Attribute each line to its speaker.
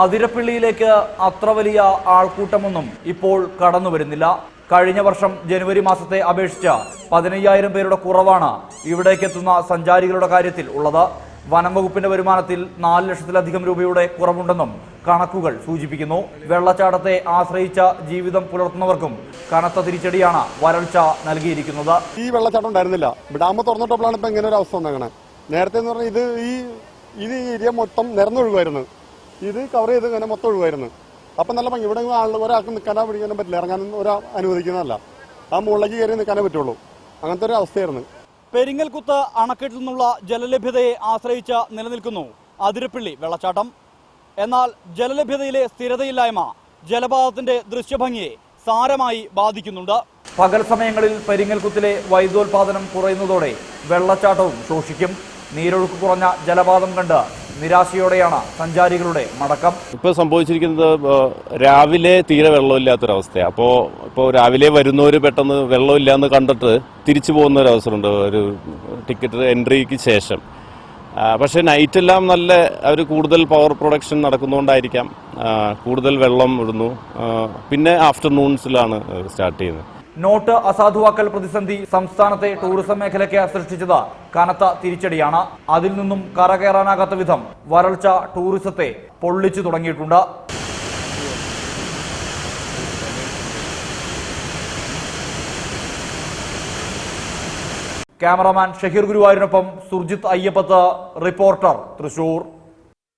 Speaker 1: അതിരപ്പിള്ളിയിലേക്ക് അത്ര വലിയ ആൾക്കൂട്ടമൊന്നും ഇപ്പോൾ കടന്നു വരുന്നില്ല. കഴിഞ്ഞ വർഷം ജനുവരി മാസത്തെ അപേക്ഷിച്ച് 15,000 പേരുടെ കുറവാണ് ഇവിടേക്ക് എത്തുന്ന സഞ്ചാരികളുടെ കാര്യത്തിൽ ഉള്ളത്. വനം വകുപ്പിന്റെ വരുമാനത്തിൽ 4 ലക്ഷത്തിലധികം രൂപയുടെ കുറവുണ്ടെന്നും കണക്കുകൾ സൂചിപ്പിക്കുന്നു. വെള്ളച്ചാട്ടത്തെ ആശ്രയിച്ച ജീവിതം പുലർത്തുന്നവർക്കും കനത്ത തിരിച്ചടിയാണ് വരൾച്ച നൽകിയിരിക്കുന്നത്.
Speaker 2: ഈ വെള്ളച്ചാട്ടം ഉണ്ടായിരുന്നില്ല. ഡാം തുറന്നിട്ടപ്പോഴാണ് ഇപ്പൊ ഇങ്ങനെ ഒരു അവസ്ഥ വന്നേക്കണേ. നേരത്തെ എന്ന് പറഞ്ഞാൽ ഇത് ഏരിയ മൊത്തം നിരന്നൊഴുകുമായിരുന്നു. ഇത് കവർ ചെയ്ത് ഇങ്ങനെ മൊത്തം ഒഴുകുമായിരുന്നു. അപ്പം നല്ല ഭംഗി. ഇവിടെ ഒരാൾക്ക് നിൽക്കാനോ പിടിക്കാനോ പറ്റില്ല, ഇറങ്ങാനും അനുവദിക്കുന്നതല്ല. ആ മുകളിലേക്ക് കയറി നിൽക്കാനേ പറ്റുള്ളൂ. അങ്ങനത്തെ ഒരു അവസ്ഥയായിരുന്നു.
Speaker 1: പെരിങ്ങൽകുത്ത് അണക്കെട്ടിൽ നിന്നുള്ള ജലലഭ്യതയെ ആശ്രയിച്ച് നിലനിൽക്കുന്നു അതിരപ്പിള്ളി വെള്ളച്ചാട്ടം. എന്നാൽ ജലലഭ്യതയിലെ സ്ഥിരതയില്ലായ്മ ജലപാതത്തിന്റെ ദൃശ്യഭംഗിയെ സാരമായി ബാധിക്കുന്നുണ്ട്. പകൽ സമയങ്ങളിൽ പെരിങ്ങൽകുത്തിലെ വൈദ്യുതോൽപാദനം കുറയുന്നതോടെ വെള്ളച്ചാട്ടവും ശോഷിക്കും. നീരൊഴുക്ക് കുറഞ്ഞ ജലപാതം കണ്ട് നിരാശയോടെയാണ് സഞ്ചാരികളുടെ മടക്കം.
Speaker 3: ഇപ്പോൾ സംഭവിച്ചിരിക്കുന്നത് രാവിലെ തീരെ വെള്ളമില്ലാത്തൊരവസ്ഥയാണ്. ഇപ്പോൾ രാവിലെ വരുന്നവർ പെട്ടെന്ന് വെള്ളമില്ലാന്ന് കണ്ടിട്ട് തിരിച്ചു പോകുന്ന ഒരു അവസരമുണ്ട് ഒരു ടിക്കറ്റ് എൻട്രിക്ക് ശേഷം. പക്ഷേ നൈറ്റെല്ലാം നല്ല കൂടുതൽ പവർ പ്രൊഡക്ഷൻ നടക്കുന്നതുകൊണ്ടായിരിക്കാം കൂടുതൽ വെള്ളം വിടുന്നു. പിന്നെ ആഫ്റ്റർനൂൺസിലാണ് സ്റ്റാർട്ട് ചെയ്യുന്നത്.
Speaker 1: നോട്ട് അസാധുവാക്കൽ പ്രതിസന്ധി സംസ്ഥാനത്തെ ടൂറിസം മേഖലയ്ക്ക് സൃഷ്ടിച്ചത് കനത്ത തിരിച്ചടിയാണ്. അതിൽ നിന്നും കരകയറാനാകാത്ത വിധം വരൾച്ച ടൂറിസത്തെ പൊള്ളിച്ചു തുടങ്ങിയിട്ടുണ്ട്. ക്യാമറാമാൻ ഷഹീർ ഗുരുവായൂരിനൊപ്പം സുർജിത്ത് അയ്യപ്പത്ത്, റിപ്പോർട്ടർ, തൃശൂർ.